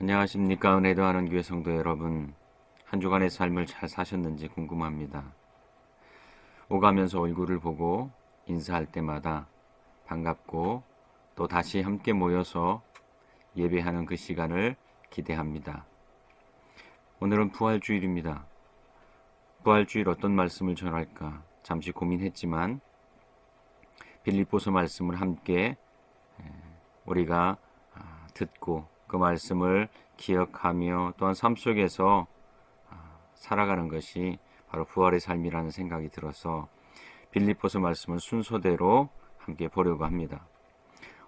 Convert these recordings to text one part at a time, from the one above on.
안녕하십니까. 은혜도 하는 교회 성도 여러분, 한 주간의 삶을 잘 사셨는지 궁금합니다. 오가면서 얼굴을 보고 인사할 때마다 반갑고 또 다시 함께 모여서 예배하는 그 시간을 기대합니다. 오늘은 부활주일입니다. 부활주일 어떤 말씀을 전할까 잠시 고민했지만 빌립보서 말씀을 함께 우리가 듣고 그 말씀을 기억하며 또한 삶 속에서 살아가는 것이 바로 부활의 삶이라는 생각이 들어서 빌립보서 말씀을 순서대로 함께 보려고 합니다.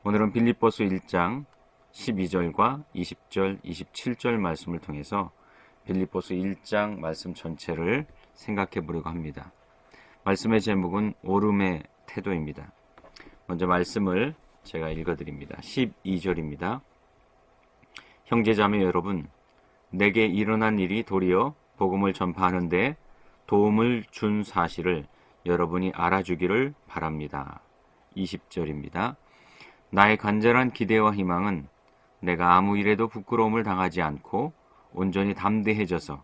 오늘은 빌립보서 1장 12절과 20절, 27절 말씀을 통해서 빌립보서 1장 말씀 전체를 생각해 보려고 합니다. 말씀의 제목은 오름의 태도입니다. 먼저 말씀을 제가 읽어드립니다. 12절입니다. 형제자매 여러분, 내게 일어난 일이 도리어 복음을 전파하는데 도움을 준 사실을 여러분이 알아주기를 바랍니다. 20절입니다. 나의 간절한 기대와 희망은 내가 아무 일에도 부끄러움을 당하지 않고 온전히 담대해져서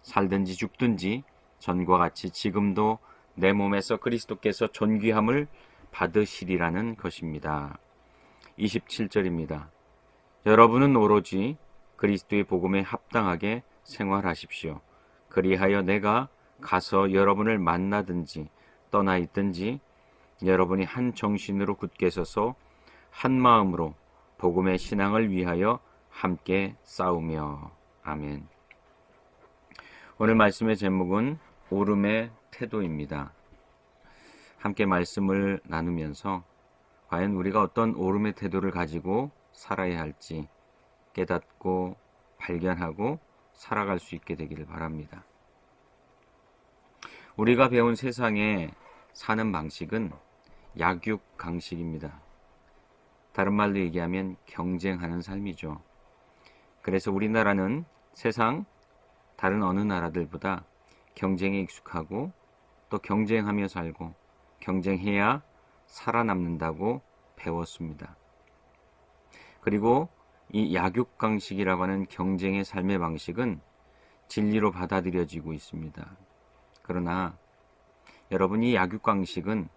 살든지 죽든지 전과 같이 지금도 내 몸에서 그리스도께서 존귀함을 받으시리라는 것입니다. 27절입니다. 여러분은 오로지 그리스도의 복음에 합당하게 생활하십시오. 그리하여 내가 가서 여러분을 만나든지 떠나 있든지 여러분이 한 정신으로 굳게 서서 한 마음으로 복음의 신앙을 위하여 함께 싸우며. 아멘. 오늘 말씀의 제목은 오름의 태도입니다. 함께 말씀을 나누면서 과연 우리가 어떤 오름의 태도를 가지고 살아야 할지 깨닫고 발견하고 살아갈 수 있게 되기를 바랍니다. 우리가 배운 세상에 사는 방식은 약육강식입니다. 다른 말로 얘기하면 경쟁하는 삶이죠. 그래서 우리나라는 세상 다른 어느 나라들보다 경쟁에 익숙하고 또 경쟁하며 살고 경쟁해야 살아남는다고 배웠습니다. 그리고 이 약육강식이라고 하는 경쟁의 삶의 방식은 진리로 받아들여지고 있습니다. 그러나 여러분, 이 약육강식은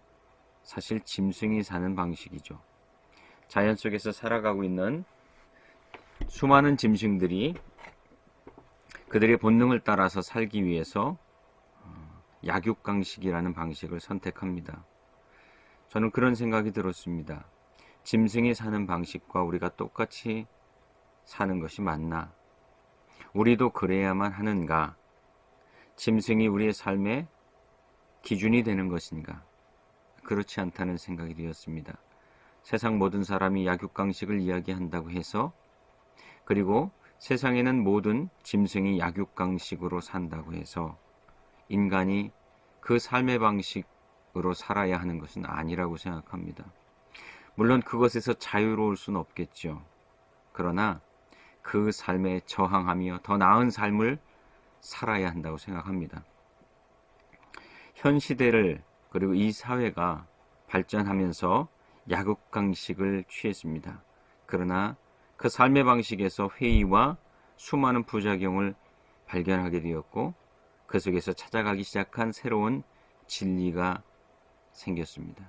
사실 짐승이 사는 방식이죠. 자연 속에서 살아가고 있는 수많은 짐승들이 그들의 본능을 따라서 살기 위해서 약육강식이라는 방식을 선택합니다. 저는 그런 생각이 들었습니다. 짐승이 사는 방식과 우리가 똑같이 사는 것이 맞나? 우리도 그래야만 하는가? 짐승이 우리의 삶의 기준이 되는 것인가? 그렇지 않다는 생각이 되었습니다. 세상 모든 사람이 약육강식을 이야기한다고 해서, 그리고 세상에는 모든 짐승이 약육강식으로 산다고 해서 인간이 그 삶의 방식으로 살아야 하는 것은 아니라고 생각합니다. 물론 그것에서 자유로울 수는 없겠죠. 그러나 그 삶에 저항하며 더 나은 삶을 살아야 한다고 생각합니다. 현 시대를 그리고 이 사회가 발전하면서 약육강식을 취했습니다. 그러나 그 삶의 방식에서 회의와 수많은 부작용을 발견하게 되었고 그 속에서 찾아가기 시작한 새로운 진리가 생겼습니다.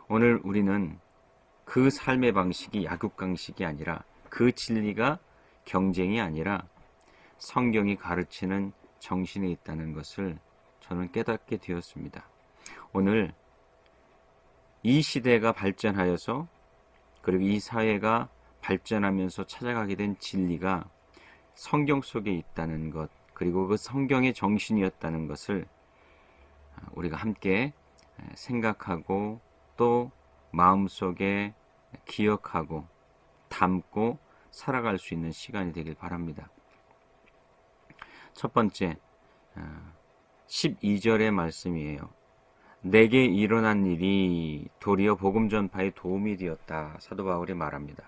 오늘 우리는 그 삶의 방식이 약육강식이 아니라 그 진리가 경쟁이 아니라 성경이 가르치는 정신에 있다는 것을 저는 깨닫게 되었습니다. 오늘 이 시대가 발전하여서 그리고 이 사회가 발전하면서 찾아가게 된 진리가 성경 속에 있다는 것, 그리고 그 성경의 정신이었다는 것을 우리가 함께 생각하고 또 마음속에 기억하고 담고 살아갈 수 있는 시간이 되길 바랍니다. 첫 번째, 12절의 말씀이에요. 내게 일어난 일이 도리어 복음 전파에 도움이 되었다. 사도 바울이 말합니다.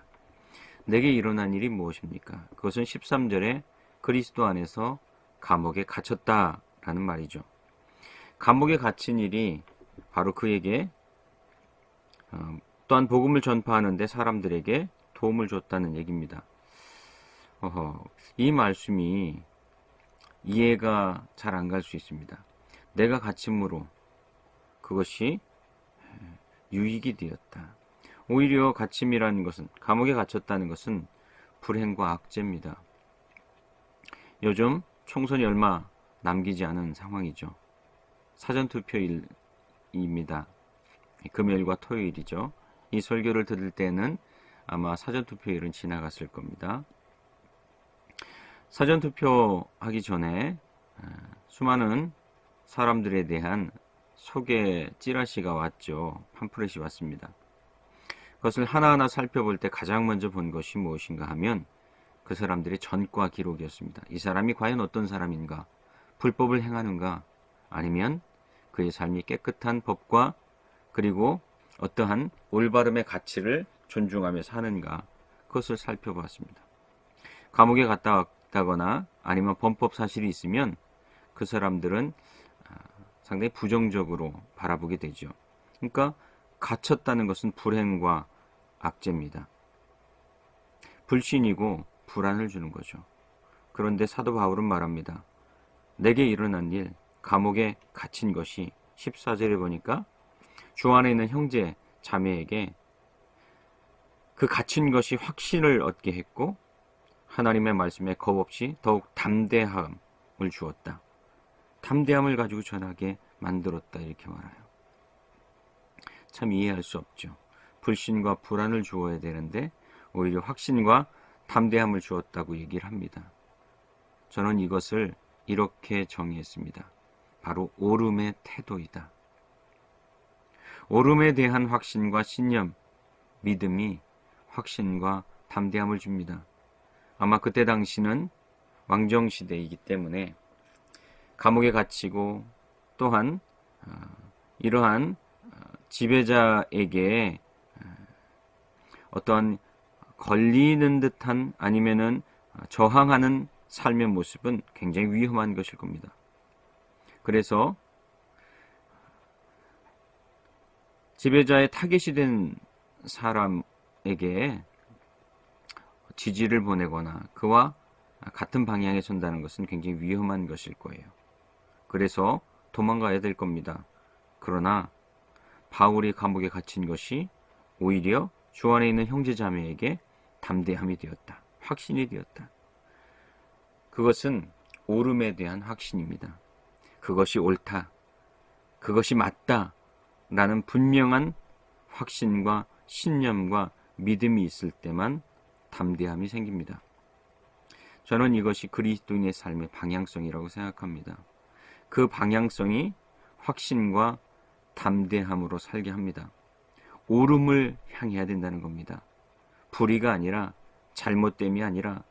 내게 일어난 일이 무엇입니까? 그것은 13절에 그리스도 안에서 감옥에 갇혔다라는 말이죠. 감옥에 갇힌 일이 바로 그에게 또한 복음을 전파하는데 사람들에게 도움을 줬다는 얘기입니다. 이 말씀이 이해가 잘 안 갈 수 있습니다. 내가 갇힘으로 그것이 유익이 되었다. 오히려 갇힘이라는 것은, 감옥에 갇혔다는 것은 불행과 악재입니다. 요즘 총선이 얼마 남기지 않은 상황이죠. 사전투표일입니다. 금요일과 토요일이죠. 이 설교를 들을 때는 아마 사전투표일은 지나갔을 겁니다. 사전투표하기 전에 수많은 사람들에 대한 소개 찌라시가 왔죠. 팜프렛이 왔습니다. 그것을 하나하나 살펴볼 때 가장 먼저 본 것이 무엇인가 하면 그 사람들의 전과 기록이었습니다. 이 사람이 과연 어떤 사람인가? 불법을 행하는가? 아니면 그의 삶이 깨끗한 법과 그리고 어떠한 올바름의 가치를 존중하며 사는가? 그것을 살펴봤습니다. 감옥에 갔다 왔다거나 아니면 범법 사실이 있으면 그 사람들은 상당히 부정적으로 바라보게 되죠. 그러니까 갇혔다는 것은 불행과 악재입니다. 불신이고 불안을 주는 거죠. 그런데 사도 바울은 말합니다. 내게 일어난 일, 감옥에 갇힌 것이 14절에 보니까 주 안에 있는 형제 자매에게 그 갇힌 것이 확신을 얻게 했고 하나님의 말씀에 겁없이 더욱 담대함을 주었다. 담대함을 가지고 전하게 만들었다. 이렇게 말해요. 참 이해할 수 없죠. 불신과 불안을 주어야 되는데 오히려 확신과 담대함을 주었다고 얘기를 합니다. 저는 이것을 이렇게 정의했습니다. 바로 옳음의 태도이다. 옳음에 대한 확신과 신념, 믿음이 확신과 담대함을 줍니다. 아마 그때 당시는 왕정시대이기 때문에 감옥에 갇히고 또한 이러한 지배자에게 어떠한 걸리는 듯한 아니면은 저항하는 삶의 모습은 굉장히 위험한 것일 겁니다. 그래서 지배자의 타겟이 된 사람에게 지지를 보내거나 그와 같은 방향에 선다는 것은 굉장히 위험한 것일 거예요. 그래서 도망가야 될 겁니다. 그러나 바울이 감옥에 갇힌 것이 오히려 주 안에 있는 형제자매에게 담대함이 되었다. 확신이 되었다. 그것은 옳음에 대한 확신입니다. 그것이 옳다. 그것이 맞다. 라는 분명한 확신과 신념과 믿음이 있을 때만 담대함이 생깁니다. 저는 이것이 그리스도인의 삶의 방향성이라고 생각합니다. 그 방향성이 확신과 담대함으로 살게 합니다. 옳음을 향해야 된다는 겁니다. 불의가 아니라 잘못됨이 아니라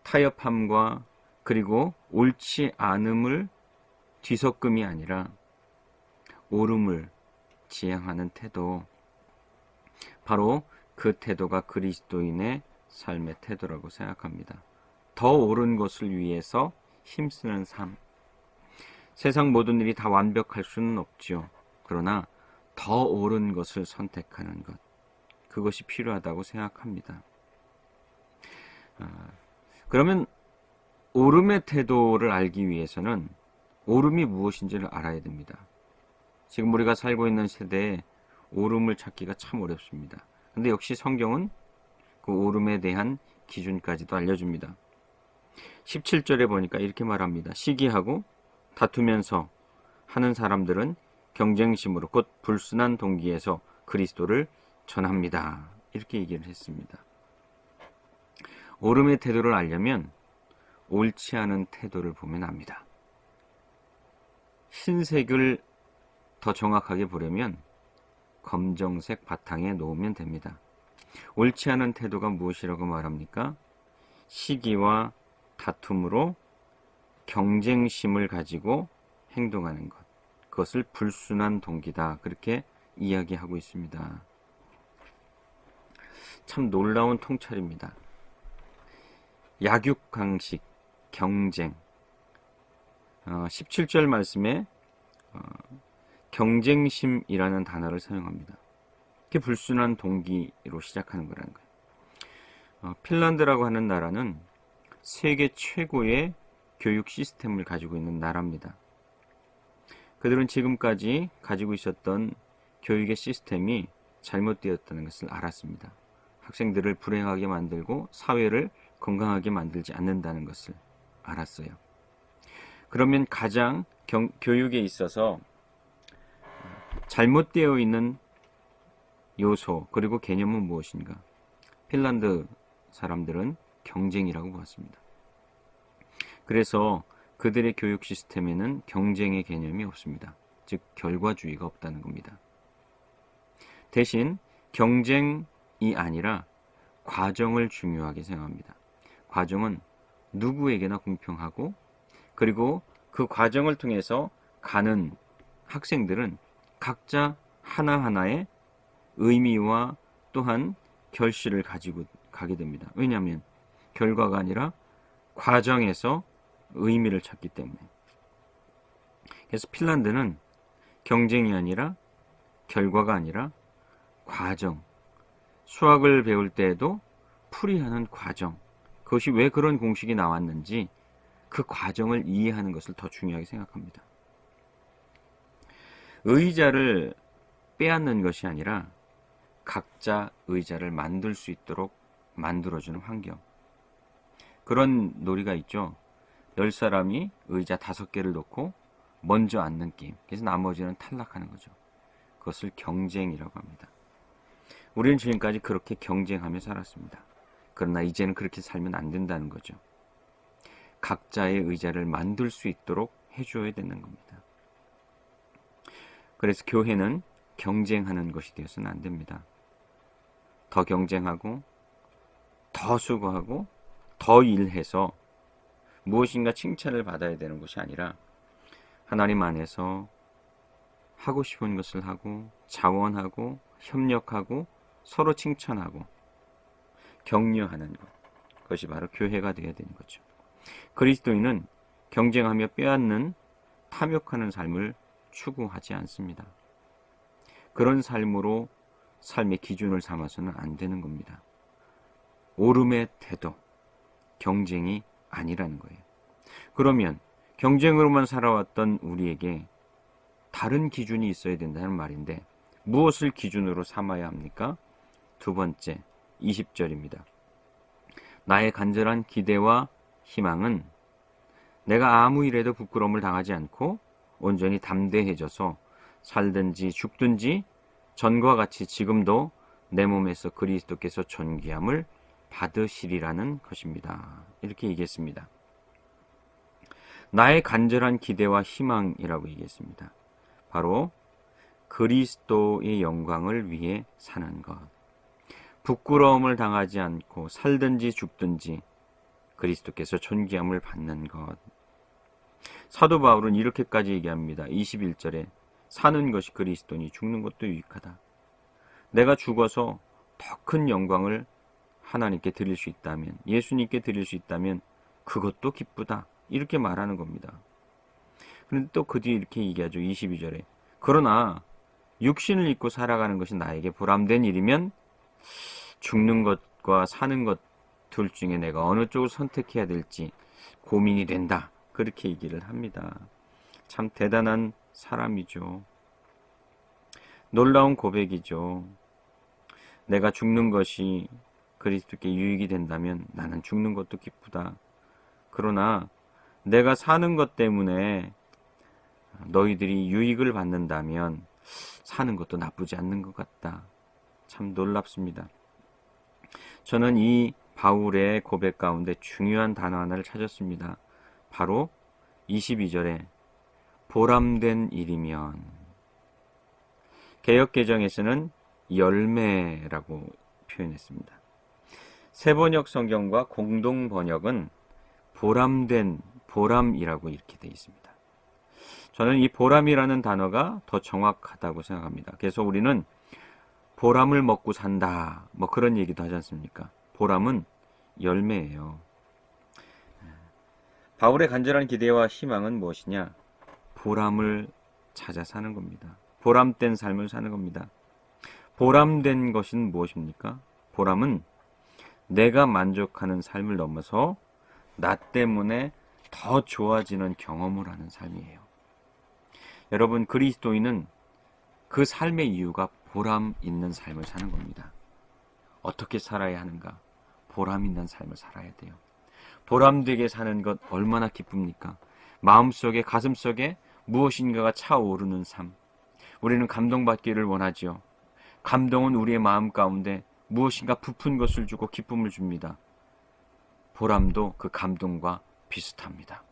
타협함과 그리고 옳지 않음을 뒤섞음이 아니라 옳음을 지향하는 태도, 바로 그 태도가 그리스도인의 삶의 태도라고 생각합니다. 더 옳은 것을 위해서 힘쓰는 삶. 세상 모든 일이 다 완벽할 수는 없죠. 그러나 더 옳은 것을 선택하는 것, 그것이 필요하다고 생각합니다. 그러면 옳음의 태도를 알기 위해서는 옳음이 무엇인지를 알아야 됩니다. 지금 우리가 살고 있는 세대에 옳음을 찾기가 참 어렵습니다. 근데 역시 성경은 그 옳음에 대한 기준까지도 알려줍니다. 17절에 보니까 이렇게 말합니다. 시기하고 다투면서 하는 사람들은 경쟁심으로 곧 불순한 동기에서 그리스도를 전합니다. 이렇게 얘기를 했습니다. 옳음의 태도를 알려면 옳지 않은 태도를 보면 압니다. 흰색을 더 정확하게 보려면 검정색 바탕에 놓으면 됩니다. 옳지 않은 태도가 무엇이라고 말합니까? 시기와 다툼으로 경쟁심을 가지고 행동하는 것. 그것을 불순한 동기다. 그렇게 이야기하고 있습니다. 참 놀라운 통찰입니다. 약육강식, 경쟁. 17절 말씀에 경쟁심이라는 단어를 사용합니다. 그게 불순한 동기로 시작하는 거라는 거예요. 핀란드라고 하는 나라는 세계 최고의 교육 시스템을 가지고 있는 나라입니다. 그들은 지금까지 가지고 있었던 교육의 시스템이 잘못되었다는 것을 알았습니다. 학생들을 불행하게 만들고 사회를 건강하게 만들지 않는다는 것을 알았어요. 그러면 가장 교육에 있어서 잘못되어 있는 요소 그리고 개념은 무엇인가? 핀란드 사람들은 경쟁이라고 보았습니다. 그래서 그들의 교육 시스템에는 경쟁의 개념이 없습니다. 즉 결과주의가 없다는 겁니다. 대신 경쟁이 아니라 과정을 중요하게 생각합니다. 과정은 누구에게나 공평하고 그리고 그 과정을 통해서 가는 학생들은 각자 하나하나의 의미와 또한 결실을 가지고 가게 됩니다. 왜냐하면 결과가 아니라 과정에서 의미를 찾기 때문에. 그래서 핀란드는 경쟁이 아니라 결과가 아니라 과정. 수학을 배울 때에도 풀이하는 과정. 그것이 왜 그런 공식이 나왔는지 그 과정을 이해하는 것을 더 중요하게 생각합니다. 의자를 빼앗는 것이 아니라 각자 의자를 만들 수 있도록 만들어주는 환경. 그런 놀이가 있죠. 10사람이 의자 5개를 놓고 먼저 앉는 게임. 그래서 나머지는 탈락하는 거죠. 그것을 경쟁이라고 합니다. 우리는 지금까지 그렇게 경쟁하며 살았습니다. 그러나 이제는 그렇게 살면 안 된다는 거죠. 각자의 의자를 만들 수 있도록 해줘야 되는 겁니다. 그래서 교회는 경쟁하는 것이 되어서는 안 됩니다. 더 경쟁하고 더 수고하고 더 일해서 무엇인가 칭찬을 받아야 되는 것이 아니라 하나님 안에서 하고 싶은 것을 하고 자원하고 협력하고 서로 칭찬하고 격려하는 것. 그것이 바로 교회가 되어야 되는 거죠. 그리스도인은 경쟁하며 빼앗는 탐욕하는 삶을 추구하지 않습니다. 그런 삶으로 삶의 기준을 삼아서는 안 되는 겁니다. 오름의 태도, 경쟁이 아니라는 거예요. 그러면 경쟁으로만 살아왔던 우리에게 다른 기준이 있어야 된다는 말인데 무엇을 기준으로 삼아야 합니까? 두 번째, 20절입니다. 나의 간절한 기대와 희망은 내가 아무 일에도 부끄러움을 당하지 않고 온전히 담대해져서 살든지 죽든지 전과 같이 지금도 내 몸에서 그리스도께서 존귀함을 받으시리라는 것입니다. 이렇게 얘기했습니다. 나의 간절한 기대와 희망이라고 얘기했습니다. 바로 그리스도의 영광을 위해 사는 것. 부끄러움을 당하지 않고 살든지 죽든지 그리스도께서 존귀함을 받는 것. 사도 바울은 이렇게까지 얘기합니다. 21절에 사는 것이 그리스도니 죽는 것도 유익하다. 내가 죽어서 더 큰 영광을 하나님께 드릴 수 있다면, 예수님께 드릴 수 있다면 그것도 기쁘다. 이렇게 말하는 겁니다. 그런데 또 그 뒤에 이렇게 얘기하죠. 22절에 그러나 육신을 입고 살아가는 것이 나에게 보람된 일이면 죽는 것과 사는 것 둘 중에 내가 어느 쪽을 선택해야 될지 고민이 된다. 그렇게 얘기를 합니다. 참 대단한 사람이죠. 놀라운 고백이죠. 내가 죽는 것이 그리스도께 유익이 된다면 나는 죽는 것도 기쁘다. 그러나 내가 사는 것 때문에 너희들이 유익을 받는다면 사는 것도 나쁘지 않는 것 같다. 참 놀랍습니다. 저는 이 바울의 고백 가운데 중요한 단어 하나를 찾았습니다. 바로 22절에 보람된 일이면, 개역개정에서는 열매라고 표현했습니다. 새번역 성경과 공동번역은 보람된, 보람이라고 이렇게 되어 있습니다. 저는 이 보람이라는 단어가 더 정확하다고 생각합니다. 그래서 우리는 보람을 먹고 산다, 뭐 그런 얘기도 하지 않습니까? 보람은 열매예요. 바울의 간절한 기대와 희망은 무엇이냐? 보람을 찾아 사는 겁니다. 보람된 삶을 사는 겁니다. 보람된 것은 무엇입니까? 보람은 내가 만족하는 삶을 넘어서 나 때문에 더 좋아지는 경험을 하는 삶이에요. 여러분, 그리스도인은 그 삶의 이유가 보람 있는 삶을 사는 겁니다. 어떻게 살아야 하는가? 보람 있는 삶을 살아야 돼요. 보람되게 사는 것 얼마나 기쁩니까? 마음속에, 가슴속에 무엇인가가 차오르는 삶. 우리는 감동받기를 원하지요. 감동은 우리의 마음 가운데 무엇인가 부푼 것을 주고 기쁨을 줍니다. 보람도 그 감동과 비슷합니다.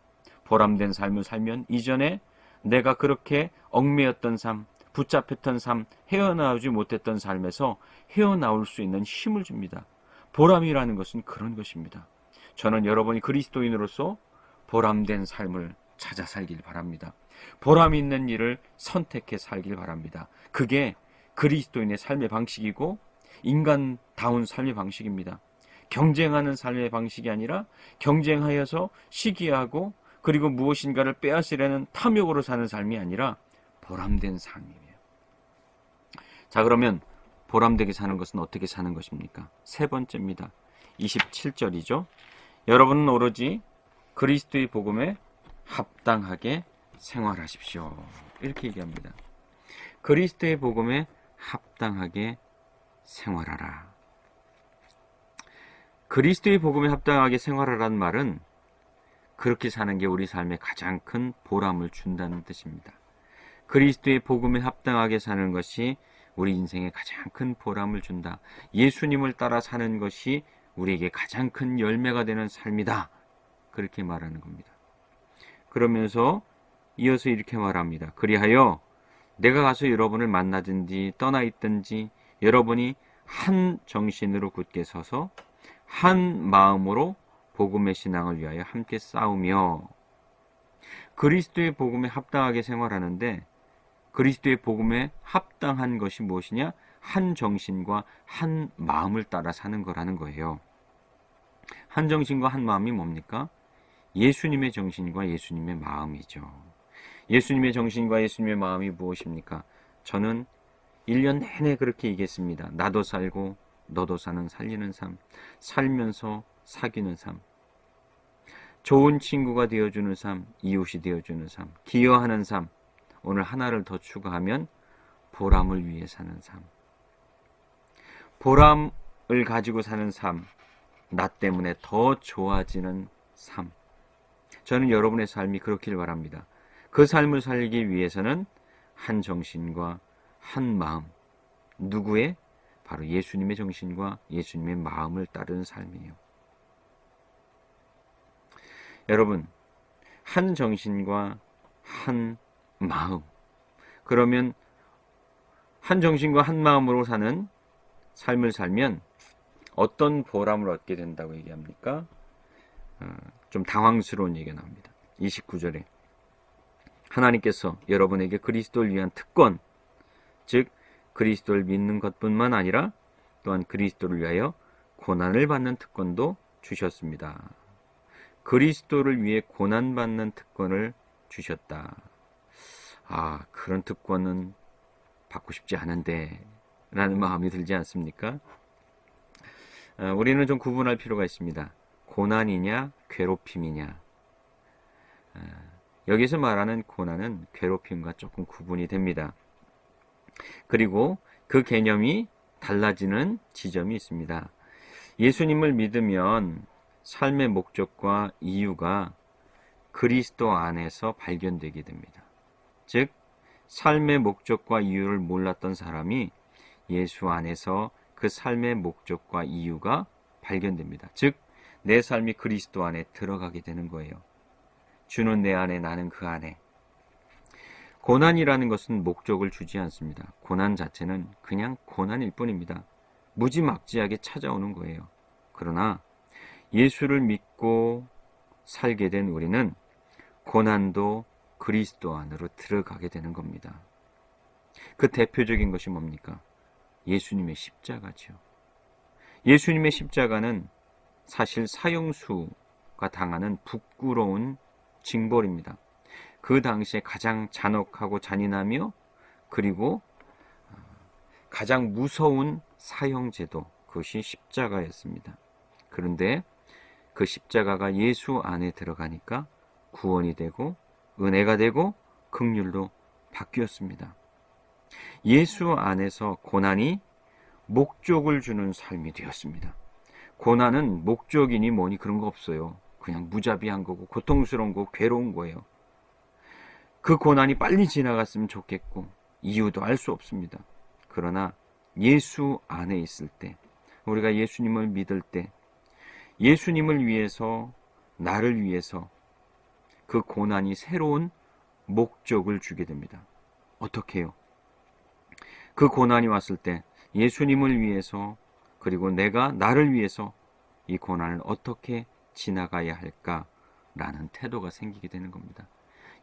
보람된 삶을 살면 이전에 내가 그렇게 얽매였던 삶, 붙잡혔던 삶, 헤어나오지 못했던 삶에서 헤어나올 수 있는 힘을 줍니다. 보람이라는 것은 그런 것입니다. 저는 여러분이 그리스도인으로서 보람된 삶을 찾아 살길 바랍니다. 보람 있는 일을 선택해 살길 바랍니다. 그게 그리스도인의 삶의 방식이고 인간다운 삶의 방식입니다. 경쟁하는 삶의 방식이 아니라 경쟁하여서 시기하고 그리고 무엇인가를 빼앗으려는 탐욕으로 사는 삶이 아니라 보람된 삶이에요. 자, 그러면 보람되게 사는 것은 어떻게 사는 것입니까? 세 번째입니다. 27절이죠. 여러분은 오로지 그리스도의 복음에 합당하게 생활하십시오. 이렇게 얘기합니다. 그리스도의 복음에 합당하게 생활하라. 그리스도의 복음에 합당하게 생활하라는 말은 그렇게 사는 게 우리 삶에 가장 큰 보람을 준다는 뜻입니다. 그리스도의 복음에 합당하게 사는 것이 우리 인생에 가장 큰 보람을 준다. 예수님을 따라 사는 것이 우리에게 가장 큰 열매가 되는 삶이다. 그렇게 말하는 겁니다. 그러면서 이어서 이렇게 말합니다. 그리하여 내가 가서 여러분을 만나든지 떠나 있든지 여러분이 한 정신으로 굳게 서서 한 마음으로 복음의 신앙을 위하여 함께 싸우며. 그리스도의 복음에 합당하게 생활하는데 그리스도의 복음에 합당한 것이 무엇이냐? 한 정신과 한 마음을 따라 사는 거라는 거예요. 한 정신과 한 마음이 뭡니까? 예수님의 정신과 예수님의 마음이죠. 예수님의 정신과 예수님의 마음이 무엇입니까? 저는 1년 내내 그렇게 얘기했습니다. 나도 살고 너도 사는 살리는 삶, 살면서 사귀는 삶, 좋은 친구가 되어주는 삶, 이웃이 되어주는 삶, 기여하는 삶, 오늘 하나를 더 추가하면 보람을 위해 사는 삶. 보람을 가지고 사는 삶, 나 때문에 더 좋아지는 삶. 저는 여러분의 삶이 그렇길 바랍니다. 그 삶을 살기 위해서는 한 정신과 한 마음, 누구의? 바로 예수님의 정신과 예수님의 마음을 따르는 삶이에요. 여러분, 한 정신과 한 마음. 그러면 한 정신과 한 마음으로 사는 삶을 살면 어떤 보람을 얻게 된다고 얘기합니까? 좀 당황스러운 얘기가 나옵니다. 29절에 하나님께서 여러분에게 그리스도를 위한 특권, 즉 그리스도를 믿는 것뿐만 아니라 또한 그리스도를 위하여 고난을 받는 특권도 주셨습니다. 그리스도를 위해 고난받는 특권을 주셨다. 그런 특권은 받고 싶지 않은데 라는 마음이 들지 않습니까? 우리는 좀 구분할 필요가 있습니다. 고난이냐 괴롭힘이냐. 여기서 말하는 고난은 괴롭힘과 조금 구분이 됩니다. 그리고 그 개념이 달라지는 지점이 있습니다. 예수님을 믿으면 삶의 목적과 이유가 그리스도 안에서 발견되게 됩니다. 즉, 삶의 목적과 이유를 몰랐던 사람이 예수 안에서 그 삶의 목적과 이유가 발견됩니다. 즉, 내 삶이 그리스도 안에 들어가게 되는 거예요. 주는 내 안에, 나는 그 안에. 고난이라는 것은 목적을 주지 않습니다. 고난 자체는 그냥 고난일 뿐입니다. 무지막지하게 찾아오는 거예요. 그러나 예수를 믿고 살게 된 우리는 고난도 그리스도 안으로 들어가게 되는 겁니다. 그 대표적인 것이 뭡니까? 예수님의 십자가죠. 예수님의 십자가는 사실 사형수가 당하는 부끄러운 징벌입니다. 그 당시에 가장 잔혹하고 잔인하며 그리고 가장 무서운 사형제도, 그것이 십자가였습니다. 그런데 그 십자가가 예수 안에 들어가니까 구원이 되고 은혜가 되고 긍휼로 바뀌었습니다. 예수 안에서 고난이 목적을 주는 삶이 되었습니다. 고난은 목적이니 뭐니 그런 거 없어요. 그냥 무자비한 거고 고통스러운 거고 괴로운 거예요. 그 고난이 빨리 지나갔으면 좋겠고 이유도 알 수 없습니다. 그러나 예수 안에 있을 때, 우리가 예수님을 믿을 때, 예수님을 위해서, 나를 위해서 그 고난이 새로운 목적을 주게 됩니다. 어떻게 해요? 그 고난이 왔을 때 예수님을 위해서, 그리고 내가 나를 위해서 이 고난을 어떻게 지나가야 할까라는 태도가 생기게 되는 겁니다.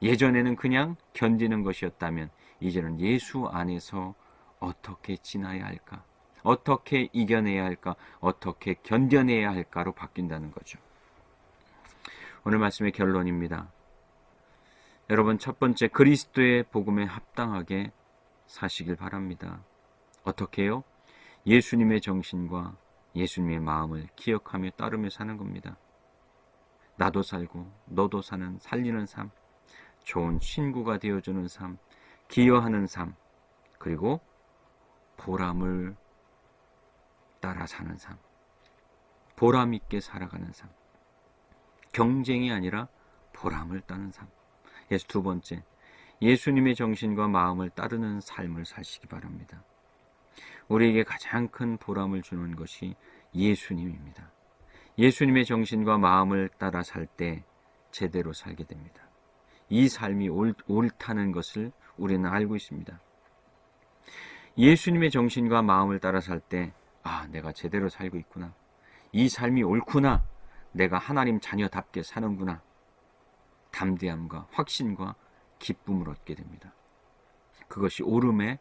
예전에는 그냥 견디는 것이었다면 이제는 예수 안에서 어떻게 지나야 할까, 어떻게 이겨내야 할까, 어떻게 견뎌내야 할까로 바뀐다는 거죠. 오늘 말씀의 결론입니다. 여러분, 첫 번째, 그리스도의 복음에 합당하게 사시길 바랍니다. 어떻게 해요? 예수님의 정신과 예수님의 마음을 기억하며 따르며 사는 겁니다. 나도 살고 너도 사는 살리는 삶, 좋은 친구가 되어주는 삶, 기여하는 삶, 그리고 보람을 따라 사는 삶, 보람 있게 살아가는 삶, 경쟁이 아니라 보람을 따는 삶. 그래서 두 번째, 예수님의 정신과 마음을 따르는 삶을 사시기 바랍니다. 우리에게 가장 큰 보람을 주는 것이 예수님입니다. 예수님의 정신과 마음을 따라 살 때 제대로 살게 됩니다. 이 삶이 옳다는 것을 우리는 알고 있습니다. 예수님의 정신과 마음을 따라 살 때, 내가 제대로 살고 있구나. 이 삶이 옳구나. 내가 하나님 자녀답게 사는구나. 담대함과 확신과 기쁨을 얻게 됩니다. 그것이 옳음의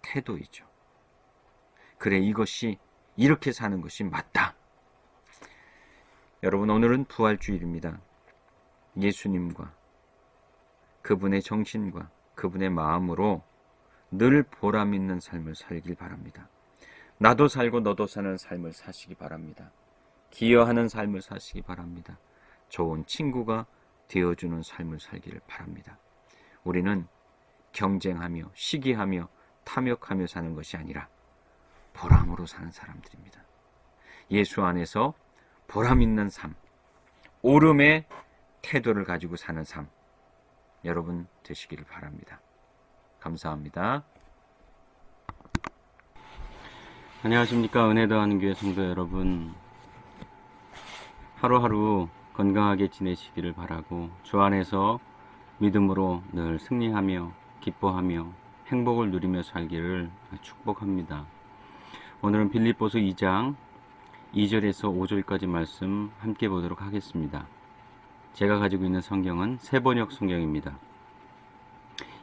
태도이죠. 그래, 이것이 이렇게 사는 것이 맞다. 여러분, 오늘은 부활주일입니다. 예수님과 그분의 정신과 그분의 마음으로 늘 보람 있는 삶을 살길 바랍니다. 나도 살고 너도 사는 삶을 사시기 바랍니다. 기여하는 삶을 사시기 바랍니다. 좋은 친구가 되어주는 삶을 살기를 바랍니다. 우리는 경쟁하며 시기하며 탐욕하며 사는 것이 아니라 보람으로 사는 사람들입니다. 예수 안에서 보람 있는 삶, 옳음의 태도를 가지고 사는 삶, 여러분 되시기를 바랍니다. 감사합니다. 안녕하십니까, 은혜 더하는 교회 성도 여러분. 하루하루 건강하게 지내시기를 바라고 주 안에서 믿음으로 늘 승리하며 기뻐하며 행복을 누리며 살기를 축복합니다. 오늘은 빌립보서 2장 2절에서 5절까지 말씀 함께 보도록 하겠습니다. 제가 가지고 있는 성경은 새번역 성경입니다.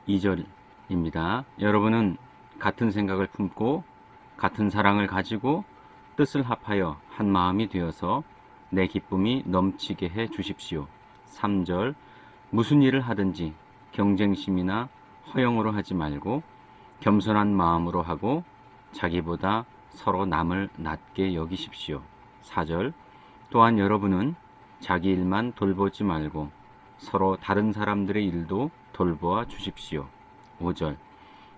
2절입니다. 여러분은 같은 생각을 품고 같은 사랑을 가지고 뜻을 합하여 한 마음이 되어서 내 기쁨이 넘치게 해 주십시오. 3절, 무슨 일을 하든지 경쟁심이나 허영으로 하지 말고 겸손한 마음으로 하고 자기보다 서로 남을 낮게 여기십시오. 4절, 또한 여러분은 자기 일만 돌보지 말고 서로 다른 사람들의 일도 돌보아 주십시오. 5절,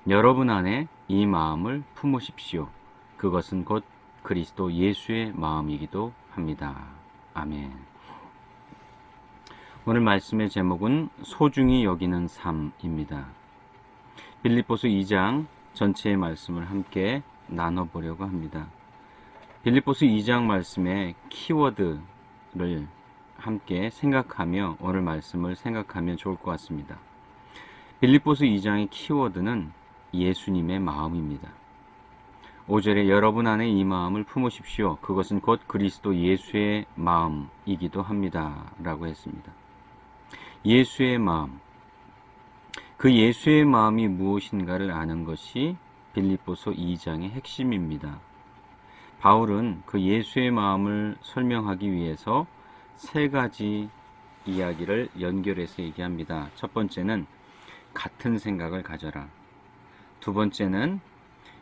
여러분 안에 이 마음을 품으십시오. 그것은 곧 그리스도 예수의 마음이기도 합니다. 아멘. 오늘 말씀의 제목은 소중히 여기는 삶입니다. 빌립보서 2장 전체의 말씀을 함께 나눠보려고 합니다. 빌립보서 2장 말씀의 키워드를 함께 생각하며 오늘 말씀을 생각하면 좋을 것 같습니다. 빌립보서 2장의 키워드는 예수님의 마음입니다. 5절에 여러분 안에 이 마음을 품으십시오. 그것은 곧 그리스도 예수의 마음이기도 합니다. 라고 했습니다. 예수의 마음. 그 예수의 마음이 무엇인가를 아는 것이 빌립보서 2장의 핵심입니다. 바울은 그 예수의 마음을 설명하기 위해서 세 가지 이야기를 연결해서 얘기합니다. 첫 번째는 같은 생각을 가져라. 두 번째는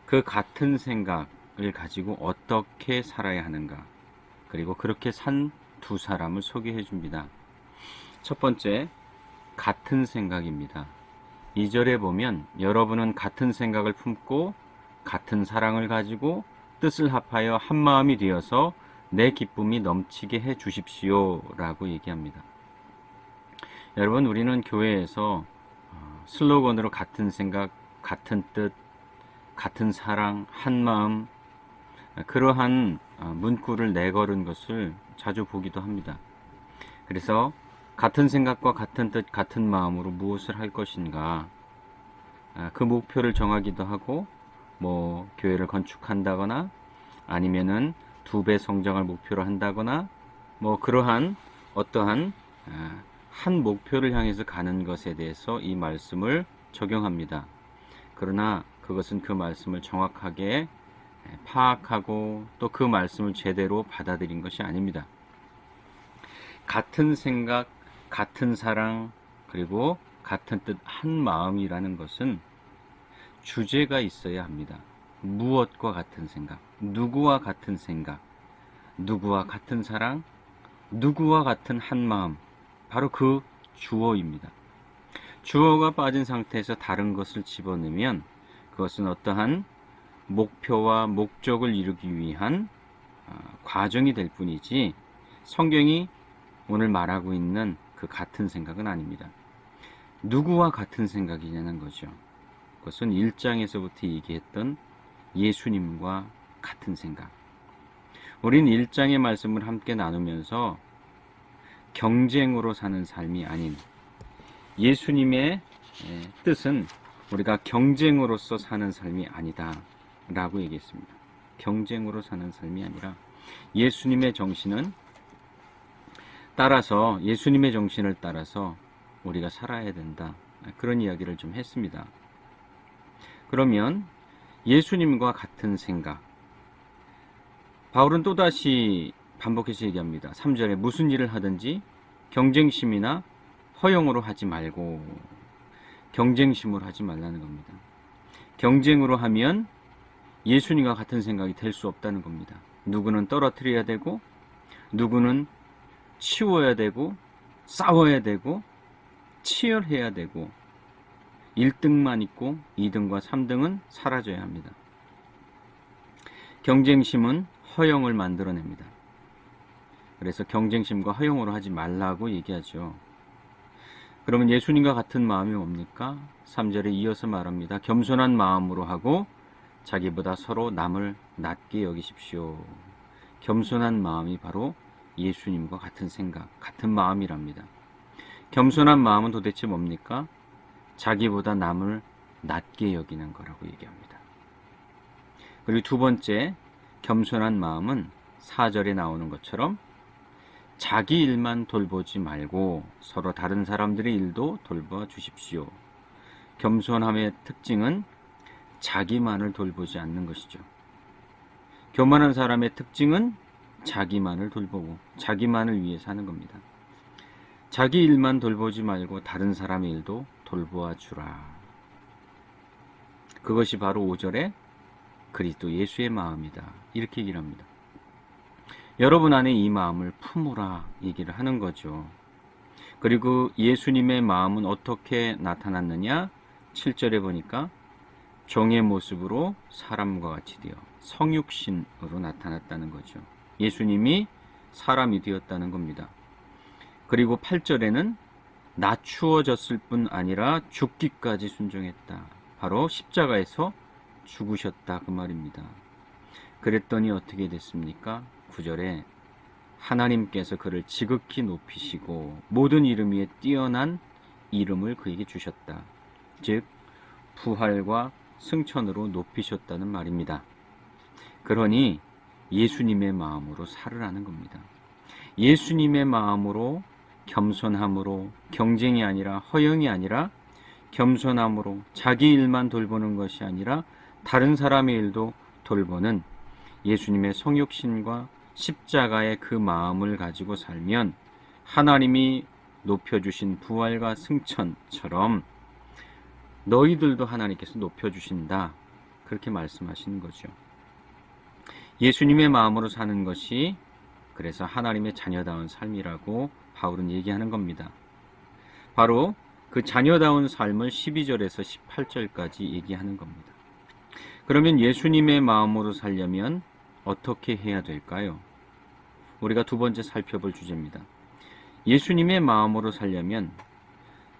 그 같은 생각을 가지고 어떻게 살아야 하는가. 그리고 그렇게 산 두 사람을 소개해 줍니다. 첫 번째, 같은 생각입니다. 2절에 보면 여러분은 같은 생각을 품고 같은 사랑을 가지고 뜻을 합하여 한 마음이 되어서 내 기쁨이 넘치게 해 주십시오 라고 얘기합니다. 여러분, 우리는 교회에서 슬로건으로 같은 생각, 같은 뜻, 같은 사랑, 한 마음, 그러한 문구를 내걸은 것을 자주 보기도 합니다. 그래서 같은 생각과 같은 뜻, 같은 마음으로 무엇을 할 것인가, 그 목표를 정하기도 하고, 교회를 건축한다거나, 아니면은 2배 성장을 목표로 한다거나, 그러한 어떠한 한 목표를 향해서 가는 것에 대해서 이 말씀을 적용합니다. 그러나 그것은 그 말씀을 정확하게 파악하고 또 그 말씀을 제대로 받아들인 것이 아닙니다. 같은 생각, 같은 사랑, 그리고 같은 뜻, 한 마음이라는 것은 주제가 있어야 합니다. 무엇과 같은 생각, 누구와 같은 생각, 누구와 같은 사랑, 누구와 같은 한 마음, 바로 그 주어입니다. 주어가 빠진 상태에서 다른 것을 집어넣으면 그것은 어떠한 목표와 목적을 이루기 위한 과정이 될 뿐이지 성경이 오늘 말하고 있는 그 같은 생각은 아닙니다. 누구와 같은 생각이냐는 거죠. 그것은 1장에서부터 얘기했던 예수님과 같은 생각. 우린 1장의 말씀을 함께 나누면서 경쟁으로 사는 삶이 아닌 예수님의 뜻은 우리가 경쟁으로서 사는 삶이 아니다 라고 얘기했습니다. 경쟁으로 사는 삶이 아니라 예수님의 정신을 따라서 우리가 살아야 된다. 그런 이야기를 좀 했습니다. 그러면 예수님과 같은 생각, 바울은 또다시 반복해서 얘기합니다. 3절에 무슨 일을 하든지 경쟁심이나 허용으로 하지 말고, 경쟁심으로 하지 말라는 겁니다. 경쟁으로 하면 예수님과 같은 생각이 될 수 없다는 겁니다. 누구는 떨어뜨려야 되고, 누구는 치워야 되고, 싸워야 되고, 치열해야 되고, 1등만 있고 2등과 3등은 사라져야 합니다. 경쟁심은 허영을 만들어냅니다. 그래서 경쟁심과 허용으로 하지 말라고 얘기하죠. 그러면 예수님과 같은 마음이 뭡니까? 3절에 이어서 말합니다. 겸손한 마음으로 하고 자기보다 서로 남을 낮게 여기십시오. 겸손한 마음이 바로 예수님과 같은 생각, 같은 마음이랍니다. 겸손한 마음은 도대체 뭡니까? 자기보다 남을 낮게 여기는 거라고 얘기합니다. 그리고 두 번째, 겸손한 마음은 4절에 나오는 것처럼 자기 일만 돌보지 말고 서로 다른 사람들의 일도 돌봐 주십시오. 겸손함의 특징은 자기만을 돌보지 않는 것이죠. 교만한 사람의 특징은 자기만을 돌보고 자기만을 위해 사는 겁니다. 자기 일만 돌보지 말고 다른 사람의 일도 돌보아 주라. 그것이 바로 5절에 그리스도 예수의 마음이다. 이렇게 얘기를 합니다. 여러분 안에 이 마음을 품으라 얘기를 하는 거죠. 그리고 예수님의 마음은 어떻게 나타났느냐? 7절에 보니까 종의 모습으로 사람과 같이 되어 성육신으로 나타났다는 거죠. 예수님이 사람이 되었다는 겁니다. 그리고 8절에는 낮추어졌을 뿐 아니라 죽기까지 순종했다. 바로 십자가에서 죽으셨다 그 말입니다. 그랬더니 어떻게 됐습니까? 9절에 하나님께서 그를 지극히 높이시고 모든 이름 위에 뛰어난 이름을 그에게 주셨다. 즉 부활과 승천으로 높이셨다는 말입니다. 그러니 예수님의 마음으로 살으라는 겁니다. 예수님의 마음으로 겸손함으로, 경쟁이 아니라 허영이 아니라 겸손함으로 자기 일만 돌보는 것이 아니라 다른 사람의 일도 돌보는 예수님의 성육신과 십자가의 그 마음을 가지고 살면 하나님이 높여주신 부활과 승천처럼 너희들도 하나님께서 높여주신다. 그렇게 말씀하시는 거죠. 예수님의 마음으로 사는 것이 그래서 하나님의 자녀다운 삶이라고 바울은 얘기하는 겁니다. 바로 그 자녀다운 삶을 12절에서 18절까지 얘기하는 겁니다. 그러면 예수님의 마음으로 살려면 어떻게 해야 될까요? 우리가 두 번째 살펴볼 주제입니다. 예수님의 마음으로 살려면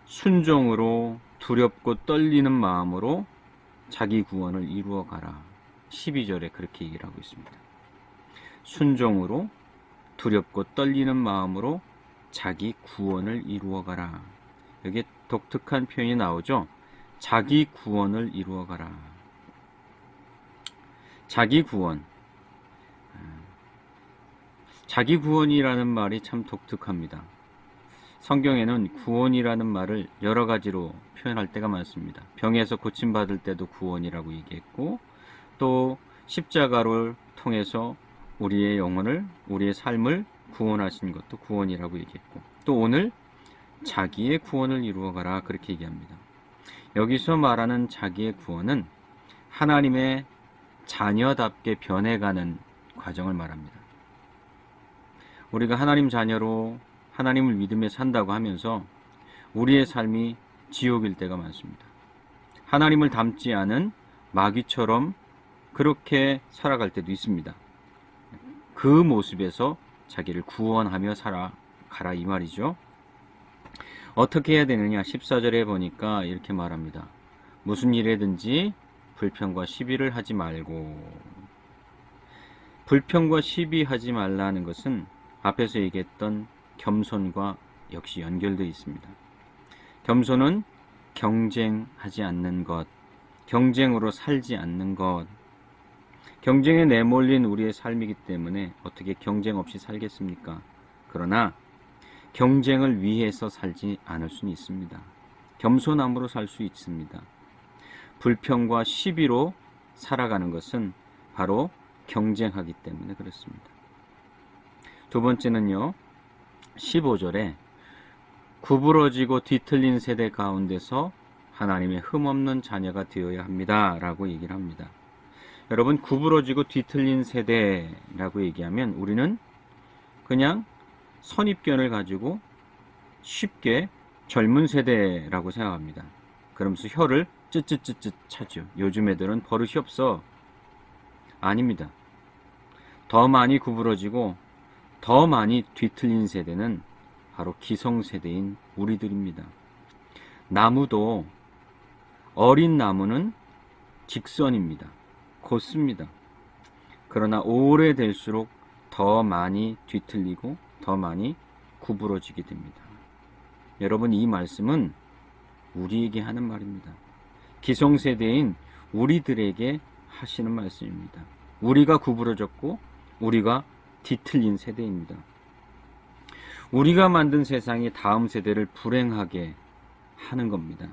순종으로 두렵고 떨리는 마음으로 자기 구원을 이루어가라. 12절에 그렇게 얘기를 하고 있습니다. 순종으로 두렵고 떨리는 마음으로 자기 구원을 이루어가라. 여기에 독특한 표현이 나오죠. 자기 구원을 이루어가라. 자기 구원. 자기 구원이라는 말이 참 독특합니다. 성경에는 구원이라는 말을 여러 가지로 표현할 때가 많습니다. 병에서 고침받을 때도 구원이라고 얘기했고, 또 십자가를 통해서 우리의 영혼을, 우리의 삶을 구원하신 것도 구원이라고 얘기했고, 또 오늘 자기의 구원을 이루어가라 그렇게 얘기합니다. 여기서 말하는 자기의 구원은 하나님의 자녀답게 변해가는 과정을 말합니다. 우리가 하나님 자녀로 하나님을 믿으며 산다고 하면서 우리의 삶이 지옥일 때가 많습니다. 하나님을 닮지 않은 마귀처럼 그렇게 살아갈 때도 있습니다. 그 모습에서 자기를 구원하며 살아가라 이 말이죠. 어떻게 해야 되느냐? 14절에 보니까 이렇게 말합니다. 무슨 일에든지 불평과 시비를 하지 말고. 불평과 시비하지 말라는 것은 앞에서 얘기했던 겸손과 역시 연결되어 있습니다. 겸손은 경쟁하지 않는 것, 경쟁으로 살지 않는 것. 경쟁에 내몰린 우리의 삶이기 때문에 어떻게 경쟁 없이 살겠습니까? 그러나 경쟁을 위해서 살지 않을 수는 있습니다. 겸손함으로 살 수 있습니다. 불평과 시비로 살아가는 것은 바로 경쟁하기 때문에 그렇습니다. 두 번째는요, 15절에 구부러지고 뒤틀린 세대 가운데서 하나님의 흠없는 자녀가 되어야 합니다 라고 얘기를 합니다. 여러분, 구부러지고 뒤틀린 세대라고 얘기하면 우리는 그냥 선입견을 가지고 쉽게 젊은 세대라고 생각합니다. 그러면서 혀를 쯧쯧쯧쯧 차죠. 요즘 애들은 버릇이 없어. 아닙니다. 더 많이 구부러지고 더 많이 뒤틀린 세대는 바로 기성세대인 우리들입니다. 나무도 어린 나무는 직선입니다. 곧습니다. 그러나 오래될수록 더 많이 뒤틀리고 더 많이 구부러지게 됩니다. 여러분, 이 말씀은 우리에게 하는 말입니다. 기성세대인 우리들에게 하시는 말씀입니다. 우리가 구부러졌고 우리가 뒤틀린 세대입니다. 우리가 만든 세상이 다음 세대를 불행하게 하는 겁니다.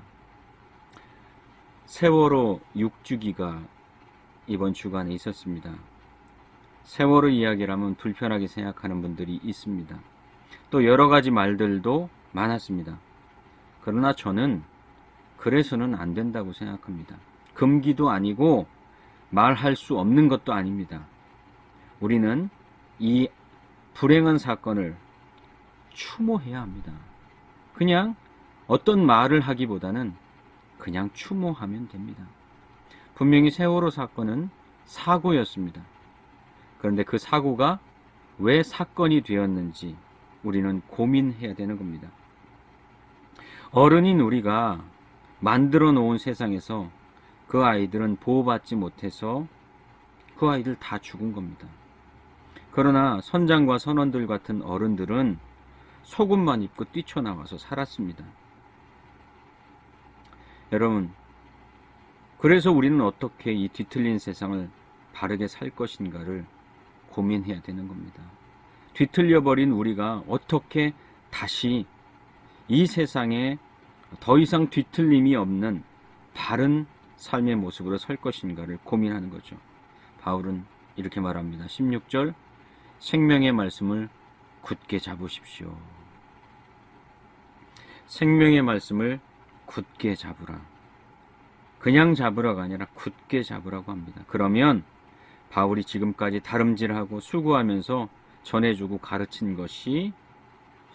세월호 6주기가 이번 주간에 있었습니다. 세월호 이야기라면 불편하게 생각하는 분들이 있습니다. 또 여러 가지 말들도 많았습니다. 그러나 저는 그래서는 안 된다고 생각합니다. 금기도 아니고 말할 수 없는 것도 아닙니다. 우리는 이 불행한 사건을 추모해야 합니다. 그냥 어떤 말을 하기보다는 그냥 추모하면 됩니다. 분명히 세월호 사건은 사고였습니다. 그런데 그 사고가 왜 사건이 되었는지 우리는 고민해야 되는 겁니다. 어른인 우리가 만들어 놓은 세상에서 그 아이들은 보호받지 못해서 그 아이들 다 죽은 겁니다. 그러나 선장과 선원들 같은 어른들은 속옷만 입고 뛰쳐나와서 살았습니다. 여러분, 그래서 우리는 어떻게 이 뒤틀린 세상을 바르게 살 것인가를 고민해야 되는 겁니다. 뒤틀려버린 우리가 어떻게 다시 이 세상에 더 이상 뒤틀림이 없는 바른 삶의 모습으로 설 것인가를 고민하는 거죠. 바울은 이렇게 말합니다. 16절, 생명의 말씀을 굳게 잡으십시오. 생명의 말씀을 굳게 잡으라. 그냥 잡으라가 아니라 굳게 잡으라고 합니다. 그러면 바울이 지금까지 다름질하고 수고하면서 전해주고 가르친 것이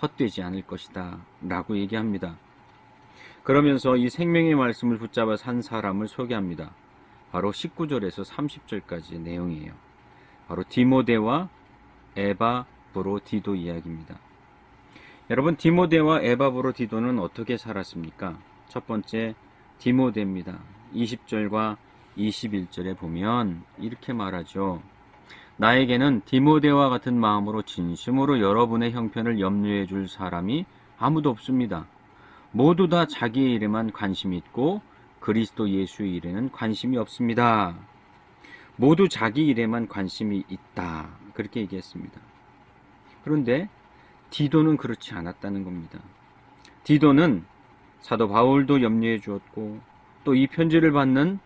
헛되지 않을 것이다 라고 얘기합니다. 그러면서 이 생명의 말씀을 붙잡아 산 사람을 소개합니다. 바로 19절에서 30절까지의 내용이에요. 바로 디모데와 에바브로디도 이야기입니다. 여러분, 디모데와 에바브로디도는 어떻게 살았습니까? 첫 번째 디모데입니다. 20절과 21절에 보면 이렇게 말하죠. 나에게는 디모데와 같은 마음으로 진심으로 여러분의 형편을 염려해 줄 사람이 아무도 없습니다. 모두 다 자기의 일에만 관심이 있고 그리스도 예수의 일에는 관심이 없습니다. 모두 자기 일에만 관심이 있다. 그렇게 얘기했습니다. 그런데 디도는 그렇지 않았다는 겁니다. 디도는 사도 바울도 염려해 주었고 또 이 편지를 받는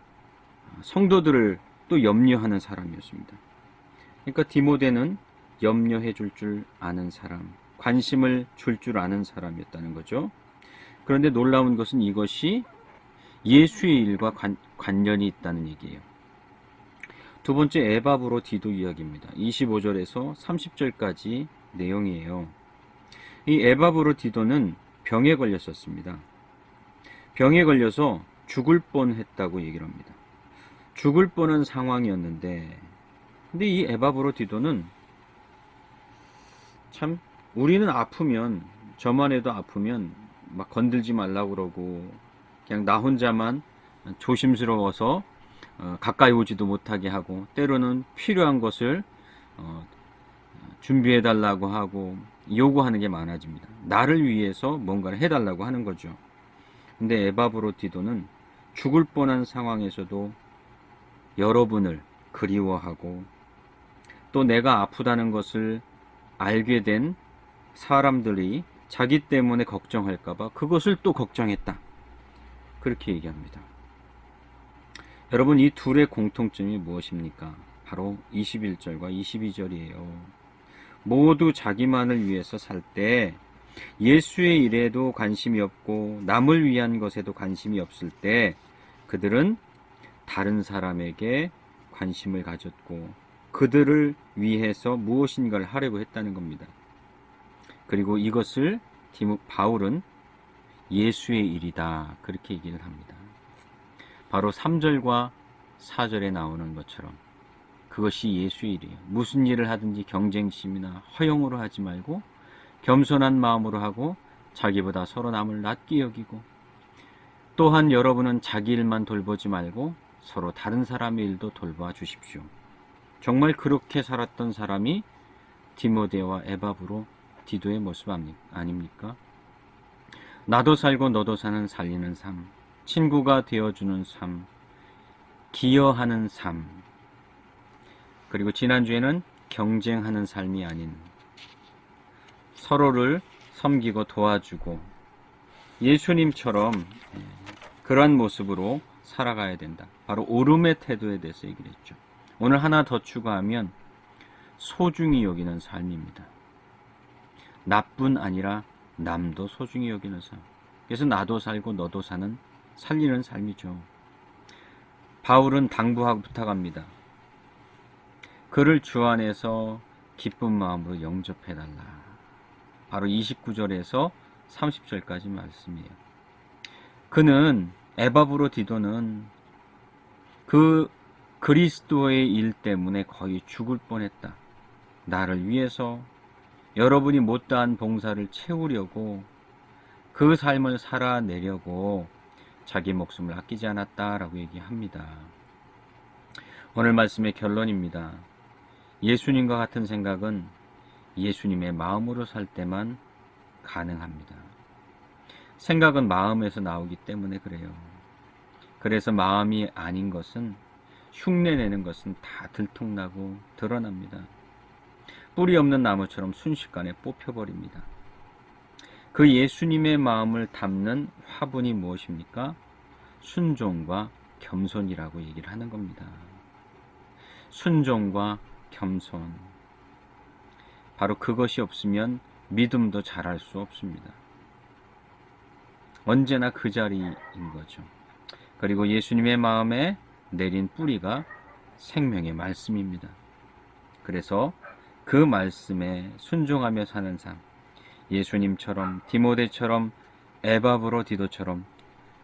성도들을 또 염려하는 사람이었습니다. 그러니까 디모데는 염려해 줄 아는 사람, 관심을 줄 아는 사람이었다는 거죠. 그런데 놀라운 것은 이것이 예수의 일과 관련이 있다는 얘기예요. 두 번째 에바브로디도 이야기입니다. 25절에서 30절까지 내용이에요. 이 에바브로디도는 병에 걸렸었습니다. 병에 걸려서 죽을 뻔했다고 얘기를 합니다. 죽을 뻔한 상황이었는데, 근데 이 에바브로디도는 참, 우리는 아프면, 저만 해도 아프면 막 건들지 말라고 그러고 그냥 나 혼자만 조심스러워서 가까이 오지도 못하게 하고, 때로는 필요한 것을 준비해 달라고 하고 요구하는 게 많아집니다. 나를 위해서 뭔가를 해달라고 하는 거죠. 근데 에바브로디도는 죽을 뻔한 상황에서도 여러분을 그리워하고 또 내가 아프다는 것을 알게 된 사람들이 자기 때문에 걱정할까봐 그것을 또 걱정했다. 그렇게 얘기합니다. 여러분, 이 둘의 공통점이 무엇입니까? 바로 21절과 22절이에요. 모두 자기만을 위해서 살 때, 예수의 일에도 관심이 없고 남을 위한 것에도 관심이 없을 때 그들은 다른 사람에게 관심을 가졌고 그들을 위해서 무엇인가를 하려고 했다는 겁니다. 그리고 이것을 바울은 예수의 일이다, 그렇게 얘기를 합니다. 바로 3절과 4절에 나오는 것처럼 그것이 예수의 일이에요. 무슨 일을 하든지 경쟁심이나 허영으로 하지 말고 겸손한 마음으로 하고 자기보다 서로 남을 낮게 여기고, 또한 여러분은 자기 일만 돌보지 말고 서로 다른 사람의 일도 돌봐 주십시오. 정말 그렇게 살았던 사람이 디모데와 에바브로디도의 모습 아닙니까? 나도 살고 너도 사는 살리는 삶, 친구가 되어주는 삶, 기여하는 삶, 그리고 지난주에는 경쟁하는 삶이 아닌 서로를 섬기고 도와주고 예수님처럼 그러한 모습으로 살아가야 된다. 바로 오름의 태도에 대해서 얘기를 했죠. 오늘 하나 더 추가하면 소중히 여기는 삶입니다. 나뿐 아니라 남도 소중히 여기는 삶. 그래서 나도 살고 너도 사는 살리는 삶이죠. 바울은 당부하고 부탁합니다. 그를 주 안에서 기쁜 마음으로 영접해달라. 바로 29절에서 30절까지 말씀이에요. 그는, 에바브로디도는 그 그리스도의 일 때문에 거의 죽을 뻔했다. 나를 위해서 여러분이 못다한 봉사를 채우려고 그 삶을 살아내려고 자기 목숨을 아끼지 않았다라고 얘기합니다. 오늘 말씀의 결론입니다. 예수님과 같은 생각은 예수님의 마음으로 살 때만 가능합니다. 생각은 마음에서 나오기 때문에 그래요. 그래서 마음이 아닌 것은, 흉내내는 것은 다 들통나고 드러납니다. 뿌리 없는 나무처럼 순식간에 뽑혀버립니다. 그 예수님의 마음을 담는 화분이 무엇입니까? 순종과 겸손이라고 얘기를 하는 겁니다. 순종과 겸손. 바로 그것이 없으면 믿음도 잘할 수 없습니다. 언제나 그 자리인 거죠. 그리고 예수님의 마음에 내린 뿌리가 생명의 말씀입니다. 그래서 그 말씀에 순종하며 사는 삶, 예수님처럼, 디모데처럼, 에바브로 디도처럼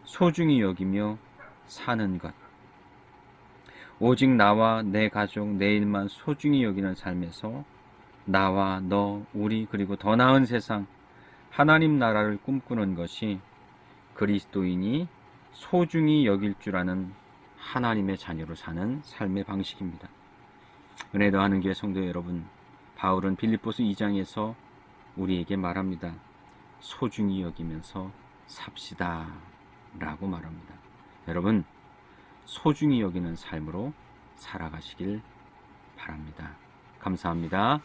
소중히 여기며 사는 것, 오직 나와 내 가족, 내 일만 소중히 여기는 삶에서 나와 너, 우리, 그리고 더 나은 세상, 하나님 나라를 꿈꾸는 것이 그리스도인이 소중히 여길 줄 아는 하나님의 자녀로 사는 삶의 방식입니다. 은혜 더하는 교회 성도 여러분, 바울은 빌립보서 2장에서 우리에게 말합니다. 소중히 여기면서 삽시다 라고 말합니다. 여러분, 소중히 여기는 삶으로 살아가시길 바랍니다. 감사합니다.